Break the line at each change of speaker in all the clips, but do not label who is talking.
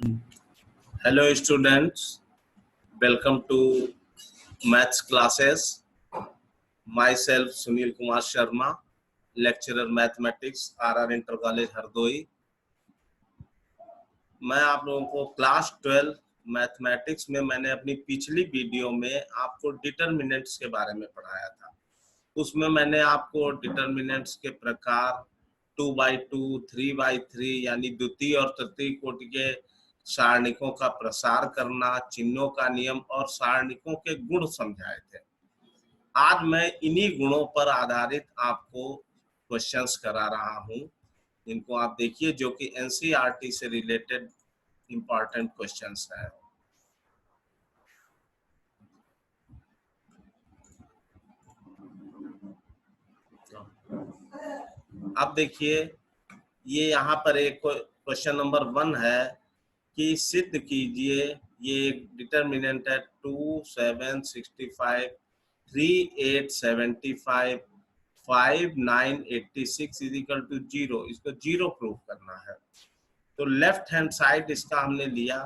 Hello students, welcome to maths classes. Myself Sunil Kumar Sharma, lecturer mathematics, RR Inter College Hardoi. मैं आप लोगों को class 12 mathematics में मैंने अपनी पिछली वीडियो में आपको डिटरमिनेंट्स के बारे में पढ़ाया था। उसमें मैंने आपको डिटरमिनेंट्स के प्रकार 2x2, 3x3 यानी द्वितीय और तृतीय कोटि के सारणिकों का प्रसार करना, चिन्हों का नियम और सारणिकों के गुण समझाए थे। आज मैं इन्हीं गुणों पर आधारित आपको क्वेश्चंस करा रहा हूं, इनको आप देखिए, जो कि एनसीईआरटी से रिलेटेड इंपॉर्टेंट क्वेश्चंस हैं। अब देखिए, ये यहाँ पर एक क्वेश्चन नंबर 1 है कि सिद्ध कीजिए, ये डिटरमिनेंट है 2, 7, 65, 3, 8, 75, 5, 9, 86 इज इक्वल टू 0। इसको 0 प्रूव करना है। तो लेफ्ट हैंड साइड इसका हमने लिया।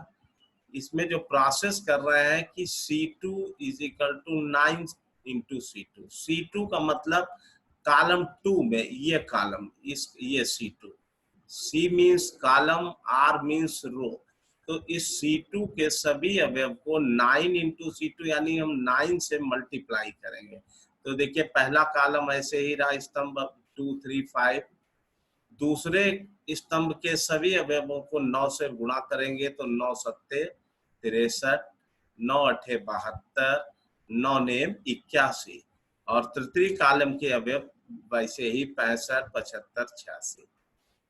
इसमें जो प्रोसेस कर रहे हैं कि C2 is equal to 9 into C2। C2 का मतलब कॉलम 2 में ये कॉलम, ये C2। C means column, R means row. तो इस C2 के सभी अवयव को 9 इंटू C2 यानी हम 9 से मल्टीप्लाई करेंगे। तो देखिए, पहला कॉलम ऐसे ही रहा, स्तंभ 2, 3, 5। दूसरे स्तंभ के सभी अवयवों को 9 से गुणा करेंगे तो 9 सत्ते 63, 9 अठे 72, 9 नेम 81। और तृतीय कॉलम के अवयव वैसे ही 65, 75, 86।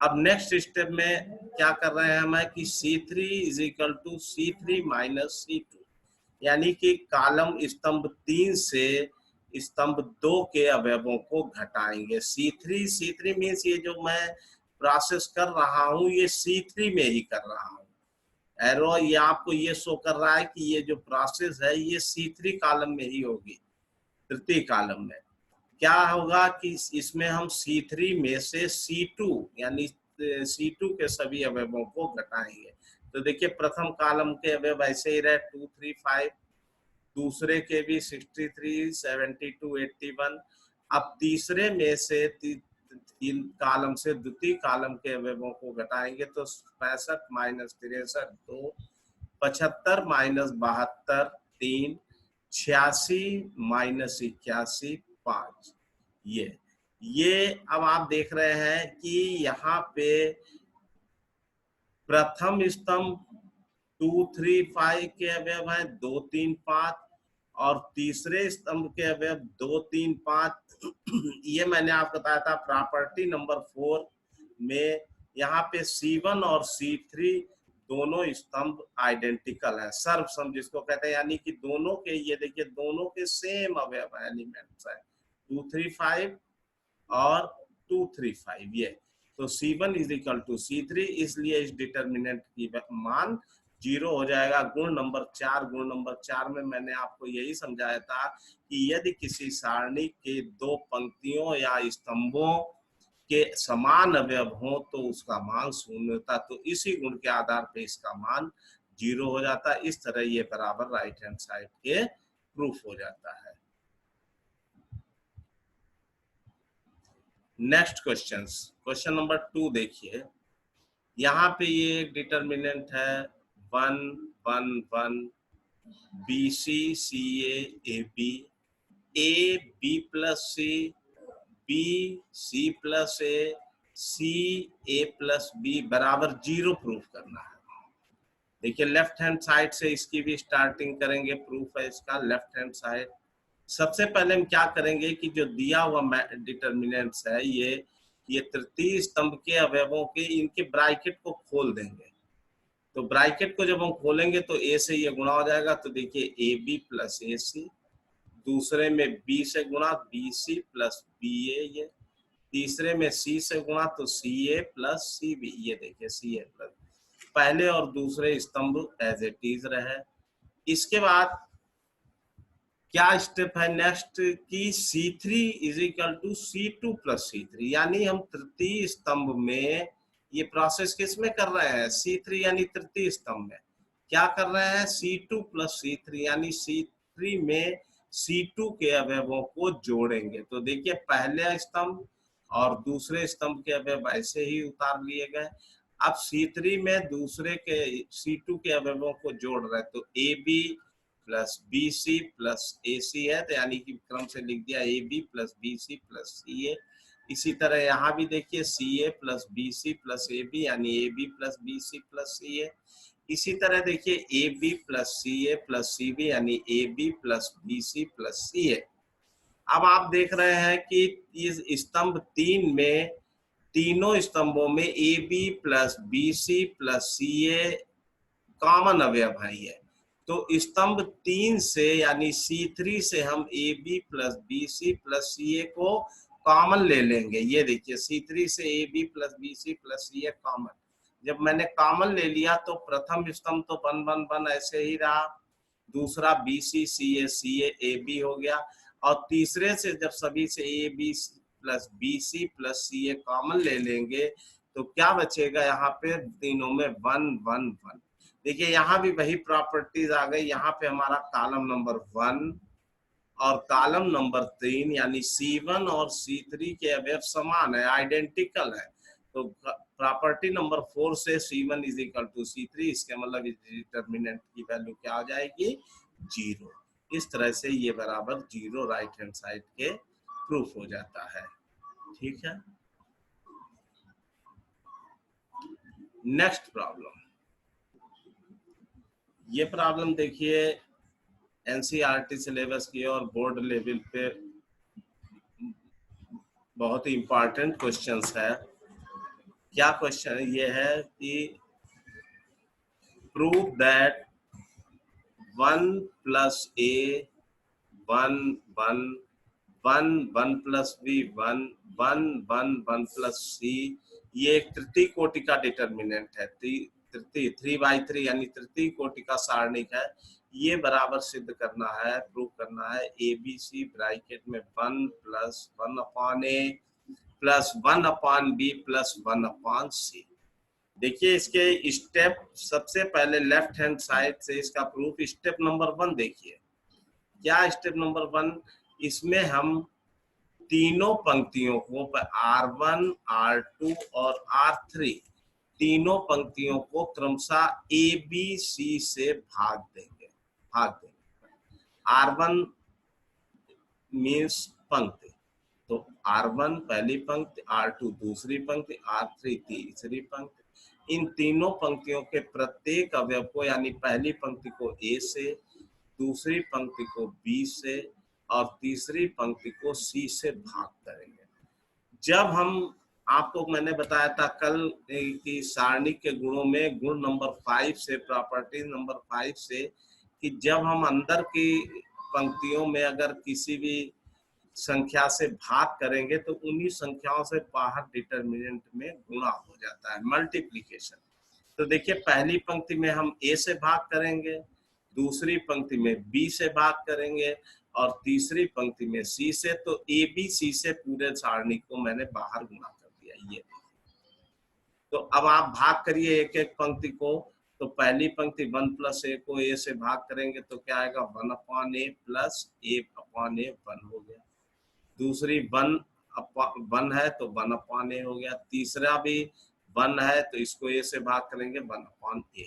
अब नेक्स्ट स्टेप में क्या कर रहे हैं हम कि C3 is equal to C3 minus C2, यानी कि कॉलम स्तंभ 3 से स्तंभ 2 के अवयवों को घटाएंगे। C3 मीन्स ये जो मैं प्रोसेस कर रहा हूँ ये C3 में ही कर रहा हूँ। एरो ये आपको ये शो कर रहा है कि ये जो प्रोसेस है ये C3 कॉलम में ही होगी। तृतीय कॉलम में क्या होगा कि इसमें हम C3 में से C2 यानी C2 के सभी अवयवों को घटाएंगे। तो देखिए, प्रथम कॉलम के अवयव ऐसे ही रहे 2, 3, 5, दूसरे के भी 63, 72, 81। अब तीसरे में से तीन कॉलम से द्वितीय कॉलम के अवयवों को घटाएंगे तो 65 माइनस 63 2, 75 माइनस 72 3, 86 माइनस 81 5। ये अब आप देख रहे हैं कि यहाँ पे प्रथम स्तंभ 2, 3, 5 के अवयव है 2, 3, 5 और तीसरे स्तंभ के अवयव 2, 3, 5। ये मैंने आपको बताया था प्रॉपर्टी नंबर 4 में। यहाँ पे C1 और C3 दोनों स्तंभ आइडेंटिकल है, सर्वसम जिसको कहते हैं, यानी कि दोनों के, ये देखिए, दोनों के सेम अवयव एलिमेंट्स है 2, 3, 5 और 2, 3, 5। ये तो C1 is equal to C3, इसलिए इस डिटरमिनेंट की मान 0 हो जाएगा। गुण नंबर 4 में मैंने आपको यही समझाया था कि यदि किसी सारणी के दो पंक्तियों या स्तंभों के समान अवयव हो तो उसका मान 0 होता। तो इसी गुण के आधार पर इसका मान 0 हो जाता है। इस तरह ये बराबर राइट हैंड साइड के प्रूफ हो जाता है। नेक्स्ट क्वेश्चन नंबर 2 देखिए, यहाँ पे ये एक डिटरमिनेंट है 1, 1, 1, BC CA AB, A B plus C, B C plus A, C A plus B बराबर 0 प्रूफ करना है। देखिए, लेफ्ट हैंड साइड से इसकी भी स्टार्टिंग करेंगे, प्रूफ है इसका लेफ्ट हैंड साइड। सबसे पहले हम क्या करेंगे कि जो दिया हुआ डिटरमिनेंट्स है ये तृतीय स्तंभ के अवयवों के इनके ब्रैकेट को खोल देंगे। तो ब्रैकेट को जब हम खोलेंगे तो A से ये गुणा हो जाएगा। तो देखिए AB प्लस AC, दूसरे में B से गुणा BC प्लस BA, ये तीसरे में C से गुणा तो CA प्लस CB, ये देखिए CA प्लस, पहले और दूसरे स्तंभ एज इट इज रहे। इसके बाद क्या स्टेप है नेक्स्ट कि C3 is equal to C2 plus C3, यानी हम तृतीय स्तंभ में ये प्रोसेस किस में कर रहे हैं, C3 यानी तृतीय स्तंभ में क्या कर रहे हैं, C2 प्लस C3 यानी C3 में C2 के अवयवों को जोड़ेंगे। तो देखिए पहले स्तंभ और दूसरे स्तंभ के अवयव ऐसे ही उतार लिए गए। अब C3 में दूसरे के C2 के अवयवों को जोड़ रहे हैं, तो AB plus BC plus AC है, तो यानी कि क्रम से लिख दिया AB plus BC plus CA। इसी तरह यहाँ भी देखिए CA plus BC plus AB यानी AB plus BC plus CA। इसी तरह देखिए AB plus CA plus CB यानी AB plus BC plus CA। अब आप देख रहे हैं कि इस स्तंभ 3 में तीनों स्तंभों में AB plus BC plus CA common अवयव है ये। तो स्तंभ 3 से यानी C3 से हम AB plus BC plus CA को कॉमन ले लेंगे। ये देखिए C3 से AB plus BC plus CA common, जब मैंने कॉमन ले लिया तो प्रथम स्तंभ तो 1 1 1 ऐसे ही रहा, दूसरा BC CA CA AB हो गया, और तीसरे से जब सभी से AB plus BC plus CA common ले लेंगे तो क्या बचेगा, यहाँ पे तीनों में 1 1 1। देखिए यहाँ भी वही प्रॉपर्टीज आ गई। यहाँ पे हमारा कॉलम नंबर 1 और कॉलम नंबर 3 यानी C1 और C3 के अवयव समान है, आइडेंटिकल है। तो प्रॉपर्टी नंबर 4 से C1 is equal to C3, इसके मतलब इस डिटर्मिनेंट की वैल्यू क्या हो जाएगी, 0। इस तरह से ये बराबर 0 राइट हैंड साइड के प्रूफ हो जाता है। ठीक है, नेक्स्ट प्रॉब्लम। ये प्रॉब्लम देखिए एनसीईआरटी सिलेबस की और बोर्ड लेवल पे बहुत ही इंपॉर्टेंट क्वेश्चंस है। क्या क्वेश्चन ये है कि prove that 1 plus A 1 1 1 1 plus B 1 1 1 1 plus C ये एक तृतीय कोटि का डिटर्मिनेंट है, तृतीय 3/3 यानी तृतीय कोटि का सारणिक है। ये बराबर सिद्ध करना है, प्रूव करना है ABC ब्रैकेट में 1 plus 1 upon A plus 1 upon B plus 1 upon C। देखिए इसके स्टेप, सबसे पहले लेफ्ट हैंड साइड से इसका प्रूफ, स्टेप नंबर 1 देखिए। क्या स्टेप नंबर 1, इसमें हम तीनों पंक्तियों को R1 R2 और R3 तीनों पंक्तियों को क्रमशः ABC से भाग देंगे। R1 मीन्स पंक्ति, तो R1 पहली पंक्ति, R2 दूसरी पंक्ति, R3 तीसरी पंक्ति। इन तीनों पंक्तियों के प्रत्येक अवयव को यानी पहली पंक्ति को A से, दूसरी पंक्ति को B से और तीसरी पंक्ति को C से भाग करेंगे। जब हम, आपको मैंने बताया था कल कि सारणी के गुणों में गुण नंबर 5 से, प्रॉपर्टी नंबर 5 से, कि जब हम अंदर की पंक्तियों में अगर किसी भी संख्या से भाग करेंगे तो उन्हीं संख्याओं से बाहर डिटर्मिनेंट में गुणा हो जाता है, मल्टीप्लिकेशन। तो देखिए पहली पंक्ति में हम A से भाग करेंगे, दूसरी पंक्ति में B से भाग करेंगे और तीसरी पंक्ति में C से। तो ABC से पूरे सारणी को मैंने बाहर गुणा कर दिया। ये तो अब आप भाग करिए एक एक पंक्ति को। तो पहली पंक्ति 1 प्लस A को A से भाग करेंगे तो क्या आएगा, 1 upon A plus A upon A 1 हो गया। दूसरी 1 है तो 1 अपॉन A हो गया। तीसरा भी 1 है तो इसको A से भाग करेंगे, 1 अपॉन A।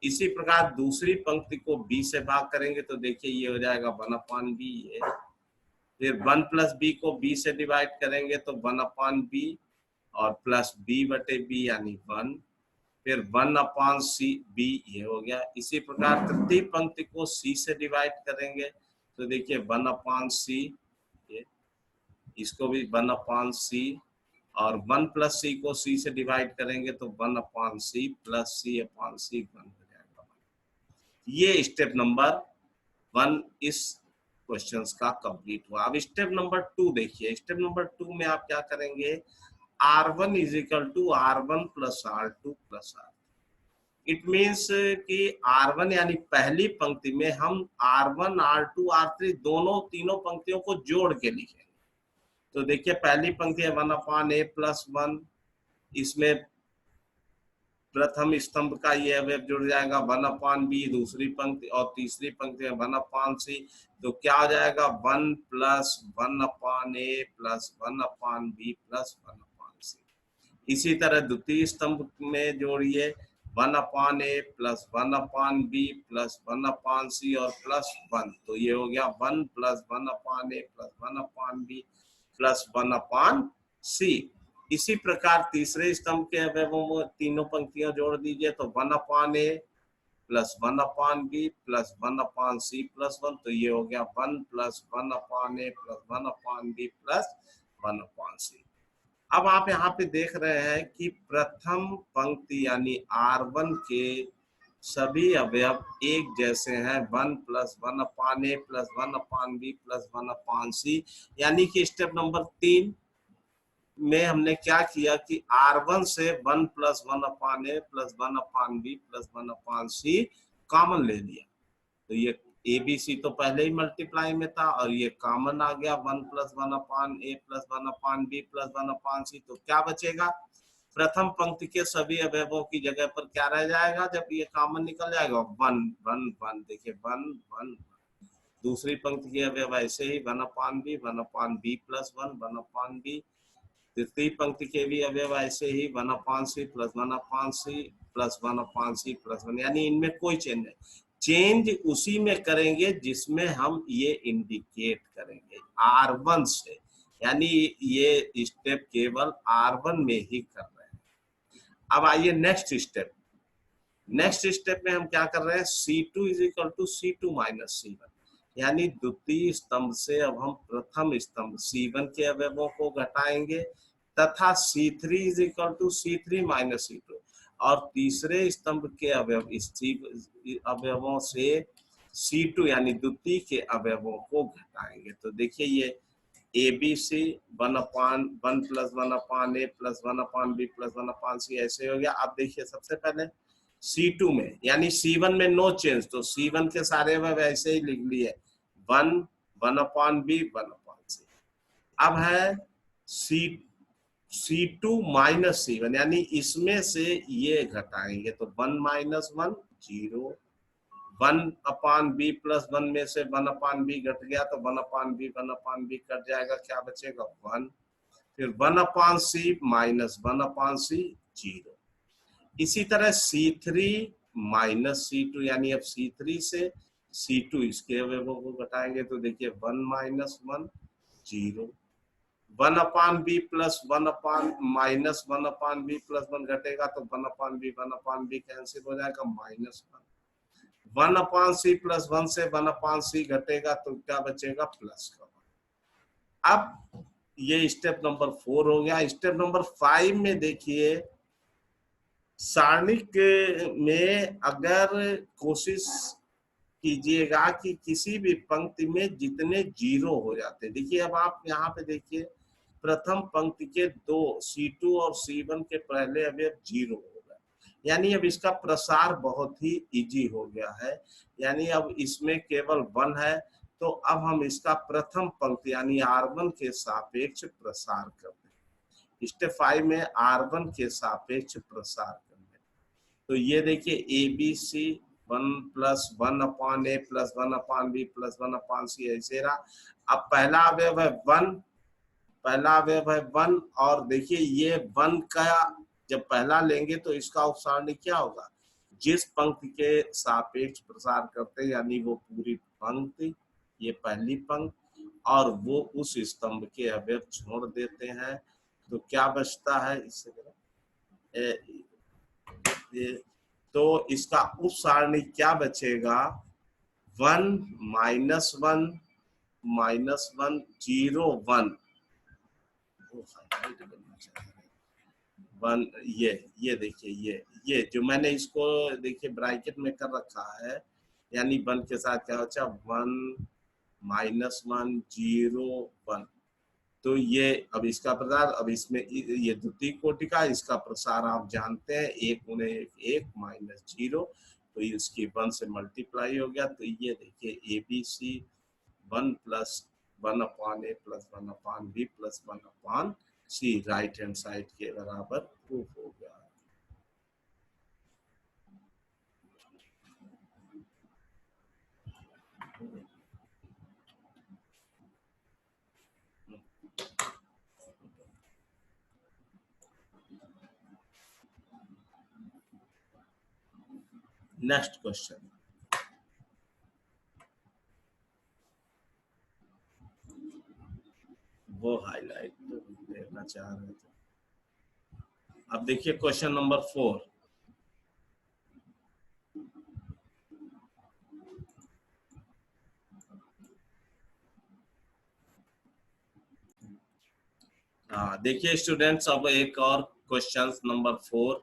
इसी प्रकार दूसरी पंक्ति को B से भाग करेंगे तो देखिए ये हो जाएगा 1 अपॉन B। फिर 1 प्लस B को B से डिवाइड करेंगे तो 1 अपॉन B और प्लस B बटे B यानी 1। फिर 1 अपॉन C B ये हो गया। इसी प्रकार तृतीय पंक्ति को C से डिवाइड करेंगे तो देखिए 1 अपॉन C, इसको भी 1 अपॉन C और 1 प्लस C को C से डिवाइड करेंगे तो 1 upon C plus C upon C 1 हो जाएगा। ये स्टेप नंबर 1 इस क्वेश्चंस का कंप्लीट हुआ। अब स्टेप नंबर 2 देखिए। स्टेप नंबर 2 में आप क्या करेंगे, R1 is equal to R1 plus R2 plus R। It means कि R1 यानी पहली पंक्ति में हम R1 R2 R3 दोनों तीनों पंक्तियों को जोड़ के लिखेंगे। तो देखिए पहली पंक्ति है 1 अपॉन A प्लस 1, इसमें प्रथम स्तंभ का ये अवयव जुड़ जाएगा 1/b, दूसरी पंक्ति और तीसरी पंक्ति में 1/c, तो क्या हो जाएगा 1 plus 1/a plus 1/b plus 1/c। इसी तरह द्वितीय स्तंभ में जोड़िए 1/a plus 1/b plus 1/c और प्लस 1, तो ये हो गया 1 plus 1/a plus 1/b plus 1/c। इसी प्रकार तीसरे स्तंभ के अवयवों में तीनों पंक्तियां जोड़ दीजिए, तो 1/a plus 1/b plus 1/c plus 1, तो ये हो गया 1 plus 1/a plus 1/b plus 1/c। अब आप यहाँ पे देख रहे हैं कि प्रथम पंक्ति यानी R1 के सभी अवयव एक जैसे हैं, 1 plus 1/a plus 1/b plus 1/c, यानी कि स्टेप नंबर 3 में हमने क्या किया कि R1 से 1 plus 1/a plus 1/b plus 1/c common ले लिया, तो ये ABC तो पहले ही मल्टीप्लाई में था और ये कॉमन आ गया 1 plus 1/a plus 1/b plus 1/c, तो क्या बचेगा, प्रथम पंक्ति के सभी अवयवों की जगह पर क्या रह जाएगा, जब ये कॉमन निकल जाएगा 1 1 1, देखिए 1 1। दूसरी पंक्ति के अवयव ऐसे ही 1/b 1/b प्लस 1 1/b। तृतीय पंक्ति के भी अवयव ऐसे ही 1/c plus 1/c plus 1/c plus 1, यानी इनमें कोई चेंज नहीं, चेंज उसी में करेंगे जिसमें हम ये इंडिकेट करेंगे R1 से, यानी ये स्टेप केवल R1 में ही कर रहे हैं। अब आइए नेक्स्ट स्टेप। नेक्स्ट स्टेप में हम क्या कर रहे हैं, C2 is equal to C2 minus C1, यानी द्वितीय स्तंभ से अब हम प्रथम स्तंभ C1 के अवयवों को घटाएंगे तथा C3 is equal to C3 minus C2, और तीसरे स्तंभ के अवयवों से C2 यानी द्वितीय के अवयवों को घटाएंगे, तो देखिए ये ABC 1/1 plus 1/a plus 1/b plus 1/c ऐसे हो गया। अब देखिए सबसे पहले C2 में यानी C1 में नो चेंज, तो C1 के सारे अवयव ऐसे ही लिख लिए 1 1/b 1/c। अब है C2 माइनस C1, यानी इसमें से ये घटाएंगे, तो 1 माइनस 1 0, 1/b प्लस 1 में से 1/b घट गया, तो 1/b कट जाएगा, क्या बचेगा 1, फिर 1/c माइनस 1/c 0। इसी तरह C3 माइनस C2, यानी अब C3 से C2 इसके अवयवों को घटाएंगे, तो देखिए 1 minus 1 0, 1/b plus 1 minus 1/b plus 1 घटेगा, तो 1/b कैंसिल हो जाएगा माइनस 1, 1/c प्लस 1 से 1/c घटेगा, तो क्या बचेगा प्लस का 1। अब ये स्टेप नंबर 4 हो गया। स्टेप नंबर 5 में देखिए सारणी में अगर कोशिश कीजिएगा कि किसी भी पंक्ति में जितने जीरो हो जाते, देखिए अब आप यहाँ पे देखिए प्रथम पंक्ति के दो C2 और C1 के पहले अवयव जीरो हो गए, यानी अब इसका प्रसार बहुत ही इजी हो गया है, यानी अब इसमें केवल 1 है, तो अब हम इसका प्रथम पंक्ति यानी R1 के सापेक्ष प्रसार कर दें। स्टेप 5 में R1 के सापेक्ष प्रसार करने, तो ये देखिए ABC 1 plus 1/a plus 1/b plus 1/c ऐसे रहा। अब पहला अवयव है 1, पहला अवयव है 1, और देखिए ये 1 का जब पहला लेंगे तो इसका उपसारणी क्या होगा, जिस पंक्ति के सापेक्ष प्रसार करते हैं, यानी वो पूरी पंक्ति, ये पहली पंक्ति, और वो उस स्तंभ के अवयव छोड़ देते हैं, तो क्या बचता है इससे तो इसका उपसारणी क्या बचेगा 1 माइनस 1 माइनस 1 0 1 1, ये देखिए ये जो मैंने इसको देखिए ब्रैकेट में कर रखा है, यानी 1 के साथ क्या होता है 1 माइनस 1 0 1, तो ये अब इसका प्रसार, अब इसमें ये द्वितीय कोटि का इसका प्रसार आप जानते हैं 1 × 1 माइनस 0, तो इसकी 1 से मल्टीप्लाई हो गया, तो ये देखिए ABC 1 plus 1/a plus 1/b plus 1/c right hand side के बराबर प्रूफ हो गया। नेक्स्ट क्वेश्चन, वो हाईलाइट देखना चाह रहे थे। अब देखिए क्वेश्चन नंबर 4, हाँ देखिए स्टूडेंट्स, अब एक और क्वेश्चन नंबर 4,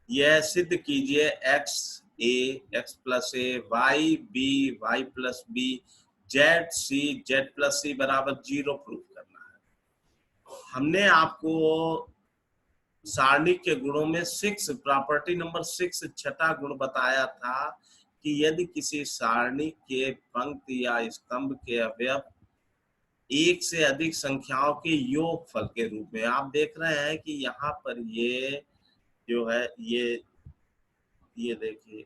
यह सिद्ध कीजिए X A, X plus A, Y B, Y plus B, Z C, Z plus C बराबर 0 प्रूफ करना है। हमने आपको सारणी के गुणों में 6 प्रॉपर्टी नंबर 6 छठा गुण बताया था कि यदि किसी सारणी के पंक्ति या स्तंभ के अवयव एक से अधिक संख्याओं के योगफल के रूप में, आप देख रहे हैं कि यहाँ पर ये जो है ये देखिए,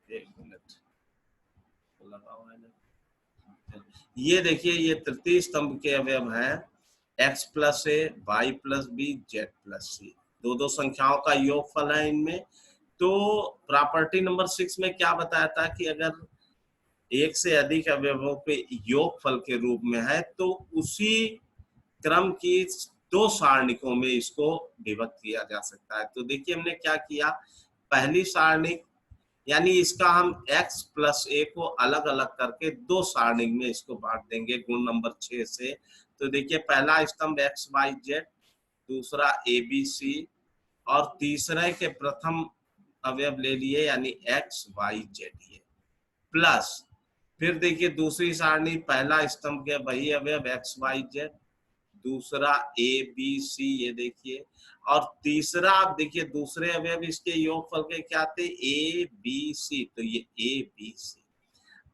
एक मिनट लगा हुआ है ना, ये देखिए ये तृतीय स्तंभ के अवयव हैं x plus A, Y plus B, Z plus C, दो दो संख्याओं का योगफल है इनमें। तो प्रॉपर्टी नंबर 6 में क्या बताया था कि अगर एक से अधिक अवयवों के योगफल के रूप में है तो उसी क्रम की दो सारणिकों में इसको विभक्त किया जा सकता है। तो देखिए हमने क्या किया, पहली सारणिक यानी इसका हम x प्लस ए को अलग अलग करके दो सारणिक में इसको बांट देंगे गुण नंबर 6 से। तो देखिए पहला स्तंभ एक्स वाई जेड, दूसरा ए बी सी, और तीसरे के प्रथम अवयव ले लिए यानी एक्स वाई जेड, ये प्लस फिर देखिए दूसरी सारणी, पहला स्तंभ के वही अवयव एक्स वाई जेड, दूसरा ए बी सी, ये देखिए, और तीसरा आप देखिए दूसरे अवयव इसके योगफल के क्या थे, ए बी सी, तो ये ए बी सी।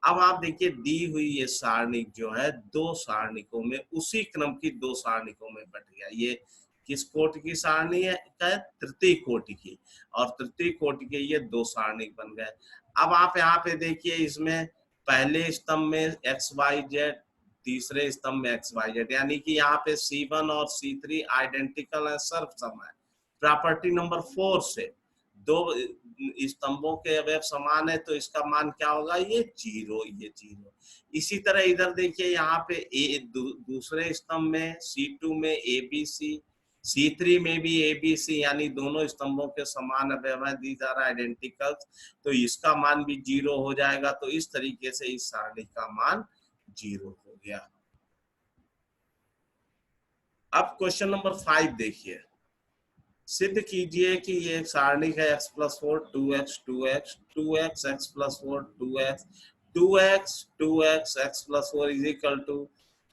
अब आप देखिए दी हुई ये सारणिक जो है दो सारणिकों में, उसी क्रम की दो सारणिकों में बट गया। ये किस कोटि की सारणी है, तृतीय कोटि की, और तृतीय कोटि के ये दो सारणिक बन गए। अब आप यहाँ पे देखिए इसमें पहले स्तंभ में एक्स वाई जेड, तीसरे स्तंभ में एक्स वाई जेड, यानी कि यहाँ पे C1 और C3 आइडेंटिकल है, सर्वसम है। प्रॉपर्टी नंबर 4 से दो स्तंभों के अवयव समान है तो इसका मान क्या होगा, ये 0, ये 0। इसी तरह इधर देखिए यहाँ पे दूसरे स्तंभ में C2 में ए बी सी, C3 में भी ए बी सी, यानी दोनों स्तंभों के समान अवयव हैं, दीज आर आइडेंटिकल, तो इसका मान भी 0 हो जाएगा। तो इस तरीके से इस सारणी का मान 0 हो गया। अब क्वेश्चन नंबर 5 देखिए, सिद्ध कीजिए कि ये एक सारणिक है x plus 4 2x 2x 2x x plus 4 2x 2x 2x x plus 4 is equal to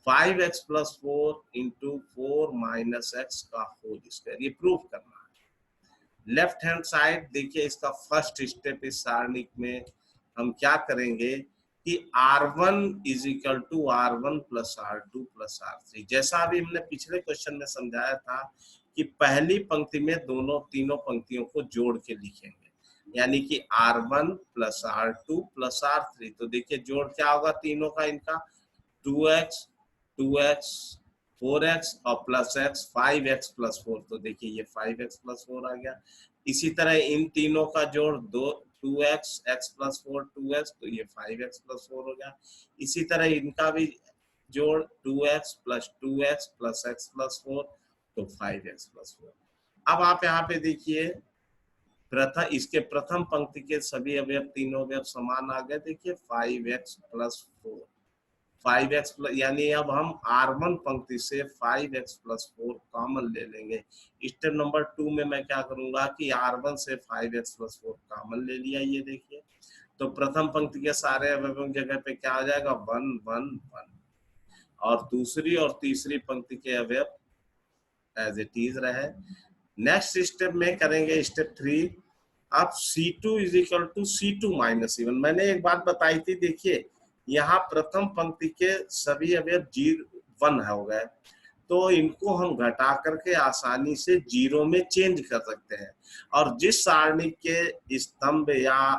5x plus 4 into 4 minus x का होल स्क्वायर, ये प्रूफ करना है। लेफ्ट हैंड साइड देखिए इसका फर्स्ट स्टेप इस सारणिक में हम क्या करेंगे कि R1 is equal to R1 plus R2 plus R3, जैसा अभी हमने पिछले क्वेश्चन में समझाया था कि पहली पंक्ति में तीनों पंक्तियों को जोड़ के लिखेंगे, यानी कि R1 plus R2 plus R3। तो देखिए जोड़ क्या होगा तीनों का, इनका 2x 2x 4x और प्लस x 5x प्लस 4, तो देखिए ये 5x प्लस 4 आ गया। इसी तरह इन तीनों का जोड़ 2x x प्लस 4 2x, तो ये 5x प्लस 4 हो गया। इसी तरह इनका भी जोड़ 2x plus 2x plus x plus 4, तो 5x प्लस 4। अब आप यहाँ पे देखिए इसके प्रथम पंक्ति के सभी अवयव तीनों अवयव समान आ गए। देखिए 5x प्लस 4, 5x प्लस, यानी अब हम R1 पंक्ति से 5x प्लस 4 कॉमन ले लेंगे। स्टेप नंबर 2 में मैं क्या करूंगा कि R1 से 5x प्लस 4 कॉमन ले लिया, ये देखिए, तो प्रथम पंक्ति के सारे अवयवों की जगह पे क्या आ जाएगा 1 1 1, और दूसरी और तीसरी पंक्ति के अवयव एज इट इज रहे। नेक्स्ट स्टेप में करेंगे स्टेप 3, अब C2 is equal to C2 minus C1। मैंने एक बात बताई थी, देखिए यहाँ प्रथम पंक्ति के सभी अवयव 1 हो गए, तो इनको हम घटा करके आसानी से 0 में चेंज कर सकते हैं, और जिस सारणी के स्तंभ या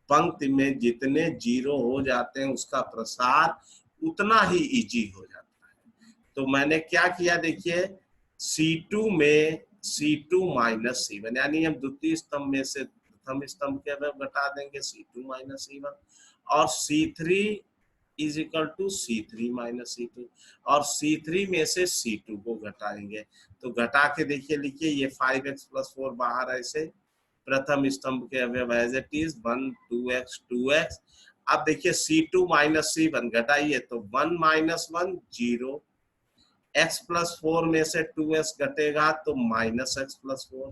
पंक्ति में जितने 0 हो जाते हैं उसका प्रसार उतना ही इजी हो जाता है। तो मैंने क्या किया देखिए, C2 में C2 माइनस C1, यानी हम द्वितीय स्तंभ में से प्रथम स्तंभ के अवयव घटा देंगे C2 माइनस C1, और C3 is equal to C3 minus C2, और C3 में से C2 को घटाएंगे। तो घटा के देखिए, लिखिए ये 5x प्लस 4 बाहर ऐसे प्रथम स्तंभ के अवयव as it is 1 2x 2x। अब देखिए C2 माइनस C1 घटाइए तो 1 माइनस 1 0, x प्लस 4 में से 2x घटेगा तो माइनस x प्लस 4,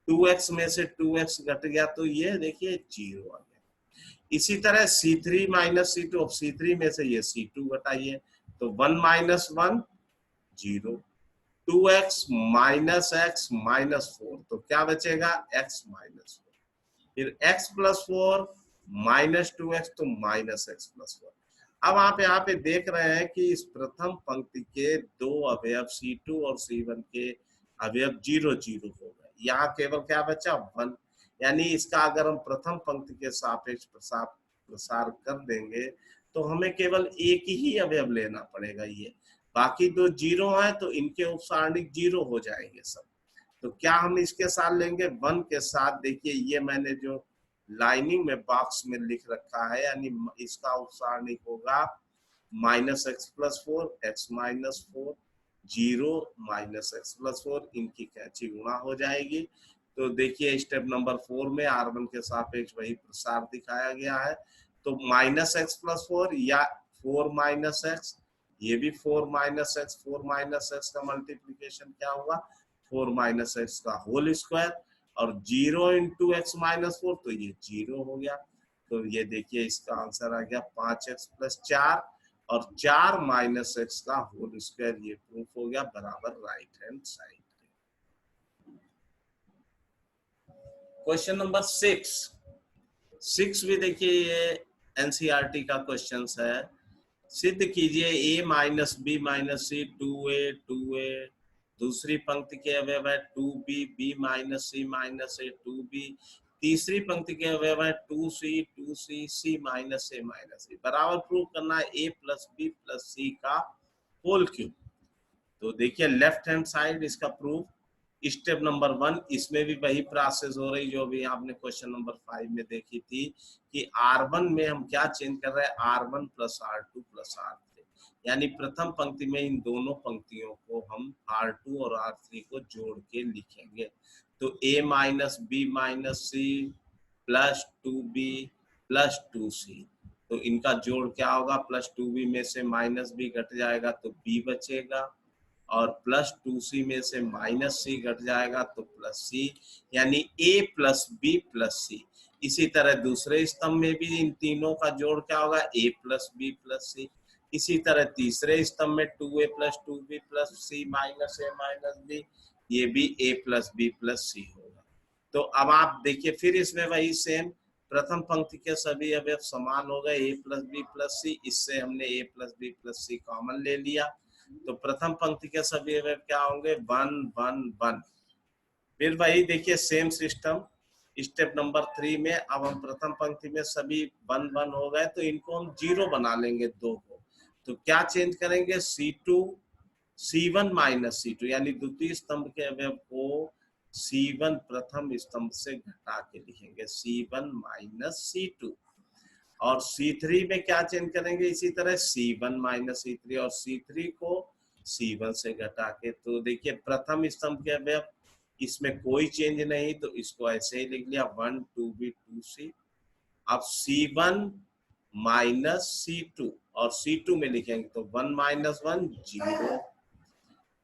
2x में से 2x घट गया तो ये देखिए 0 आ गया। इसी तरह C3 माइनस C2, C3 में से ये C2 घटाइए तो 1 minus 1 0, 2x minus x minus 4, तो क्या बचेगा x माइनस 4, फिर x प्लस 4 माइनस 2x तो माइनस x प्लस 4। अब आप यहाँ पे देख रहे हैं कि इस प्रथम पंक्ति के दो अवयव C2 और C1 के अवयव 0 0 हो गए, यहाँ केवल क्या बचा 1, यानी इसका अगर हम प्रथम पंक्ति के सापेक्ष प्रसार कर देंगे तो हमें केवल एक ही अवयव लेना पड़ेगा, ये बाकी दो 0 है तो इनके उपसारणिक 0 हो जाएंगे सब। तो क्या हम इसके साथ लेंगे 1 के साथ, देखिए ये मैंने जो लाइनिंग में बॉक्स में लिख रखा है, यानी इसका उपसारणिक होगा minus x plus 4 x minus 4 0 minus x plus 4, इनकी कैंची गुणा हो जाएगी। तो देखिए स्टेप नंबर 4 में R1 के सापेक्ष वही प्रसार दिखाया गया है, तो माइनस एक्स प्लस 4 या 4 माइनस एक्स, ये भी 4 माइनस एक्स का मल्टीप्लीकेशन क्या हुआ 4 माइनस एक्स का होल स्क्वायर, और 0 इंटू एक्स माइनस 4 तो ये 0 हो गया। तो ये देखिए इसका आंसर आ गया 5x प्लस 4 और 4 माइनस एक्स का होल स्क्वायर, ये प्रूफ हो गया बराबर right hand side. Question number 6 भी देखिए ये एनसीईआरटी का क्वेश्चन है। सिद्ध कीजिए a minus b minus c 2a, दूसरी पंक्ति के अवयव है 2b, b minus c minus a 2b, तीसरी पंक्ति के अवयव है 2c, c minus a minus c, बराबर प्रूव करना है a plus B plus c का होल क्यूब। तो देखिए लेफ्ट हैंड साइड इसका प्रूफ, स्टेप नंबर 1, इसमें भी वही प्रोसेस हो रही जो भी आपने क्वेश्चन नंबर 5 में देखी थी कि R1 में हम क्या चेंज कर रहे हैं, R1 plus R2 plus R3, यानी प्रथम पंक्ति में इन दोनों पंक्तियों को हम R2 और R3 को जोड़ के लिखेंगे। तो a minus b minus c plus 2b plus 2c, तो इनका जोड़ क्या होगा, प्लस 2b में से माइनस b घट जाएगा तो b बचेगा, और प्लस 2c में से माइनस c घट जाएगा तो प्लस c, यानी a plus B plus c। इसी तरह दूसरे स्तंभ में भी इन तीनों का जोड़ क्या होगा, a plus B plus c। इसी तरह तीसरे स्तंभ में 2a plus 2b plus c minus a minus b, ये भी a plus B plus c होगा। तो अब आप देखिए फिर इसमें वही सेम, प्रथम पंक्ति के सभी अवयव समान हो गए a plus B plus c, इससे हमने a plus B plus c common ले लिया, तो प्रथम पंक्ति के सभी अवयव क्या होंगे 1 1 1। फिर वही देखिए सेम सिस्टम स्टेप नंबर 3 में, अब हम प्रथम पंक्ति में सभी 1 1 हो गए तो इनको हम 0 बना लेंगे 2 को, तो क्या चेंज करेंगे C2 C1 माइनस C2, यानी द्वितीय स्तंभ के अवयव को C1 प्रथम स्तंभ से घटा के लिखेंगे C1 माइनस C2, और C3 में क्या चेंज करेंगे इसी तरह C1 माइनस C3, और C3 को C1 से घटा के, तो देखिए प्रथम स्तंभ के अवयव इसमें कोई चेंज नहीं तो इसको ऐसे ही लिख लिया 1 2b 2c। अब C1 माइनस C2 और C2 में लिखेंगे तो 1 minus 1 0,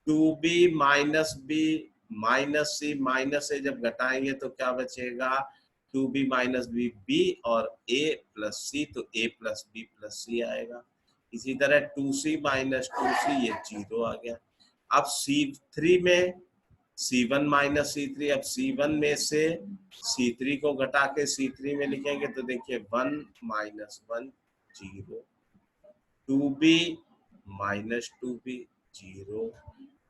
2b minus b minus c minus से जब घटाएंगे तो क्या बचेगा 2b माइनस बी बी, और a प्लस सी तो a प्लस बी प्लस सी आएगा। इसी तरह 2c माइनस 2c, ये 0 आ गया। अब C3 में C1 माइनस C3, अब C1 में से C3 को घटा के C3 में लिखेंगे तो देखिए 1 minus 1 0, 2b minus 2b 0,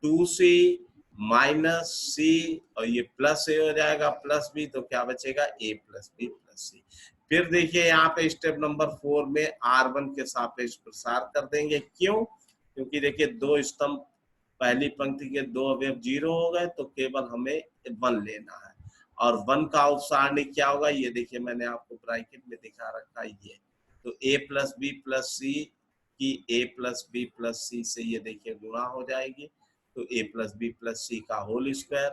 2c minus सी, और ये प्लस ए हो जाएगा प्लस बी, तो क्या बचेगा a प्लस बी प्लस सी। फिर देखिए यहाँ पे स्टेप नंबर 4 में R1 के सापेक्ष प्रसार कर देंगे, क्यों, क्योंकि देखिए दो स्तंभ, पहली पंक्ति के दो अवयव 0 हो गए, तो केवल हमें 1 लेना है। और 1 का उपसारणी क्या होगा, ये देखिए मैंने आपको ब्रैकेट में दिखा रखा है ये। तो a plus B plus C की a plus B plus C से ये देखिए गुणा हो जाएगी, तो a plus B plus C का होल स्क्वायर,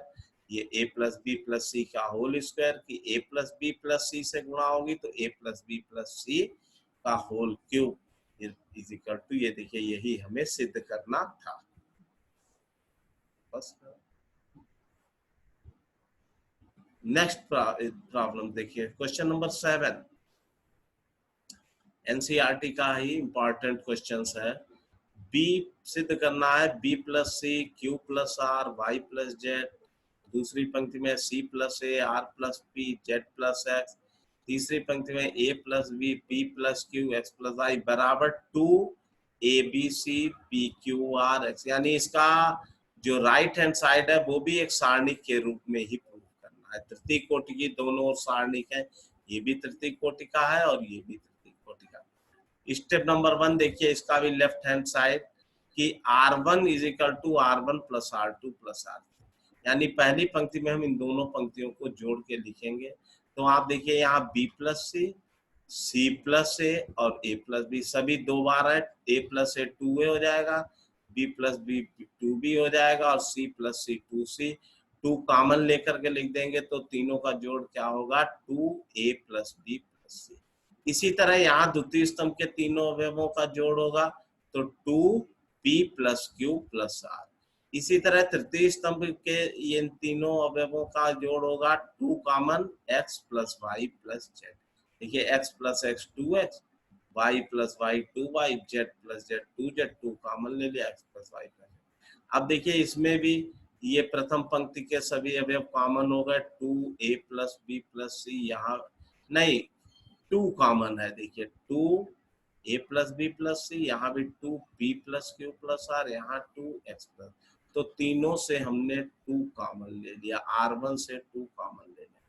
ये a plus B plus C का होल स्क्वायर की a plus B plus C से गुणा होगी, तो a plus B plus C का whole cube is equal to, ये देखिए यही हमें सिद्ध करना था बस। नेक्स्ट प्रॉब्लम देखिए, क्वेश्चन नंबर 7, एनसीईआरटी का ही इंपॉर्टेंट क्वेश्चन है। बी सिद्ध करना है, B plus C Q plus R Y plus Z, दूसरी पंक्ति में C plus A R plus P Z plus X, तीसरी पंक्ति में A plus B P plus Q X plus Y बराबर 2 A B C P Q R X. यानी इसका जो राइट हैंड साइड है वो भी एक सारणी के रूप में ही प्रूव करना है। तृतीय कोटि की दोनों ओर सारणी है, ये भी तृतीय कोटि का है और ये भी तृतीय कोटि का। स्टेप नंबर 1 देखिए, इसका भी लेफ्ट हैंड साइड कि R1 is equal to R1 plus R2 plus R3, यानी पहली पंक्ति में हम इन दोनों पंक्तियों को जोड़ के लिखेंगे। तो आप देखिए यहाँ B प्लस सी प्लस ए और ए प्लस बी, सभी 2 बार है, ए प्लस ए 2a हो जाएगा, बी प्लस बी 2b हो जाएगा और सी प्लस सी 2c। 2 कॉमन लेकर के लिख देंगे तो तीनों का जोड़ क्या होगा, 2a प्लस बी प्लस सी। इसी तरह यहाँ द्वितीय स्तंभ के तीनों अवयवों का जोड़ होगा तो 2p plus Q plus are. इसी तरह तृतीय स्तंभ के इन तीनों अवयवों का जोड़ होगा 2 common x plus Y plus Z. देखिए x plus X 2x, y plus Y 2y, z plus Z 2z, 2 common ले लिया, x प्लस वाई प्लस। अब देखिए इसमें भी ये प्रथम पंक्ति के सभी अवयव कॉमन हो गए, 2a प्लस बी प्लस सी, यहाँ नहीं 2 कॉमन है, देखिए 2a प्लस बी प्लस सी, यहाँ भी 2p plus Q plus are, यहाँ 2x प्लस। तो तीनों से हमने 2 कॉमन ले लिया, R1 से 2 कॉमन ले लिया,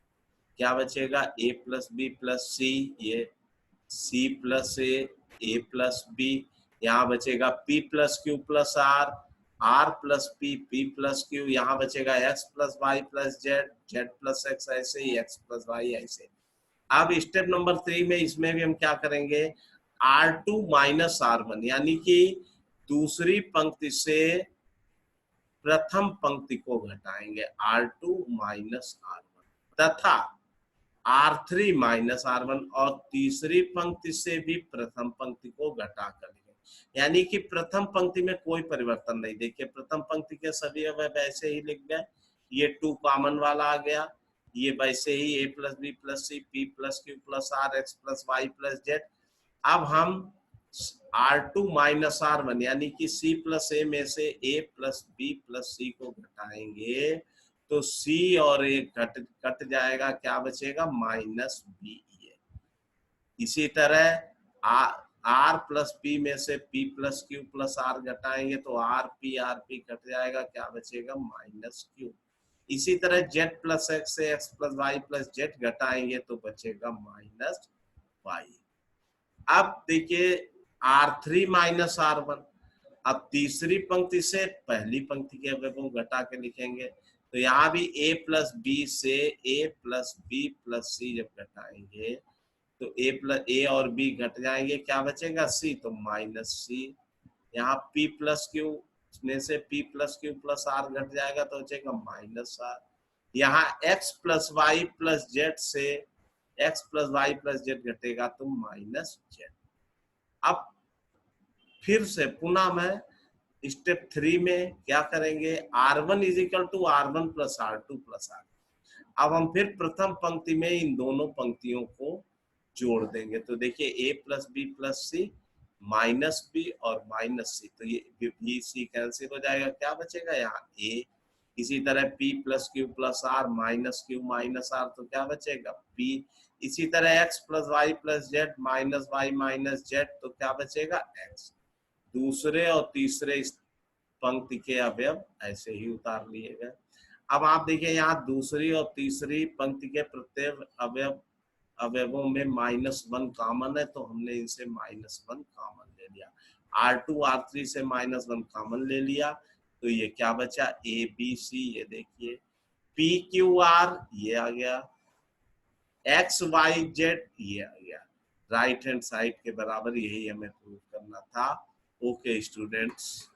क्या बचेगा a plus B plus C, ये c plus A plus B, यहाँ बचेगा p plus Q plus R, r plus p plus Q, यहाँ बचेगा x plus Y plus Z, Z plus X, ऐसे ही x प्लस वाई ऐसे। अब step number 3 में इसमें भी हम क्या करेंगे, R2 माइनस R1, यानी कि दूसरी पंक्ति से प्रथम पंक्ति को घटाएंगे, R2 माइनस R1 तथा R3 माइनस R1, और तीसरी पंक्ति से भी प्रथम पंक्ति को घटा कर लिखेंगे, यानी कि प्रथम पंक्ति में कोई परिवर्तन नहीं। देखिए प्रथम पंक्ति के सभी अवयव ऐसे ही लिख गए, ये 2 कॉमन वाला आ गया, ये वैसे ही a plus B plus C P plus Q plus R X plus Y plus Z. अब हम R2 माइनस R1 यानी कि C प्लस ए में से a प्लस बी प्लस सी को घटाएंगे तो C और a कट जाएगा, क्या बचेगा माइनस बी। इसी तरह R प्लस पी में से P plus Q plus R घटाएंगे तो आर पी कट जाएगा, क्या बचेगा माइनस क्यू। इसी तरह z प्लस एक्स से x plus Y plus Z घटाएंगे तो बचेगा माइनस वाई। अब देखिए R3 माइनस R1, अब तीसरी पंक्ति से पहली पंक्ति के अवयवों घटा के लिखेंगे, तो यहाँ भी a प्लस बी से a प्लस बी प्लस सी जब घटाएंगे तो a और b घट जाएंगे, क्या बचेगा c, तो माइनस सी। यहाँ p प्लस क्यू में से p plus Q plus R घट जाएगा तो बचेगा माइनस आर। यहाँ x plus Y plus Z से x plus Y plus Z घटेगा तो माइनस जेड। अब फिर से पुनः मैं स्टेप 3 में क्या करेंगे, R1 is equal to R1 plus R2 plus R। अब हम फिर प्रथम पंक्ति में इन दोनों पंक्तियों को जोड़ देंगे, तो देखिए a plus B plus C minus B और माइनस सी, तो ये बी सी कैंसिल हो जाएगा, क्या बचेगा यहाँ a। इसी तरह p plus Q plus R minus Q minus R, तो क्या बचेगा p। इसी तरह x plus Y plus Z minus Y minus Z, तो क्या बचेगा x। दूसरे और तीसरे पंक्ति के अवयव ऐसे ही उतार लिए गए। अब आप देखिए यहाँ दूसरी और तीसरी पंक्ति के प्रत्येक अवयवों में -1 कॉमन है, तो हमने इनसे -1 कॉमन ले लिया। R2 R3 से -1 कॉमन ले लिया, तो ये क्या बचा, ABC, ये देखिए, PQR ये आ गया, XYZ ये आ गया, राइट हैंड साइड के बराबर, यही हमें प्रूव करना था। Okay students.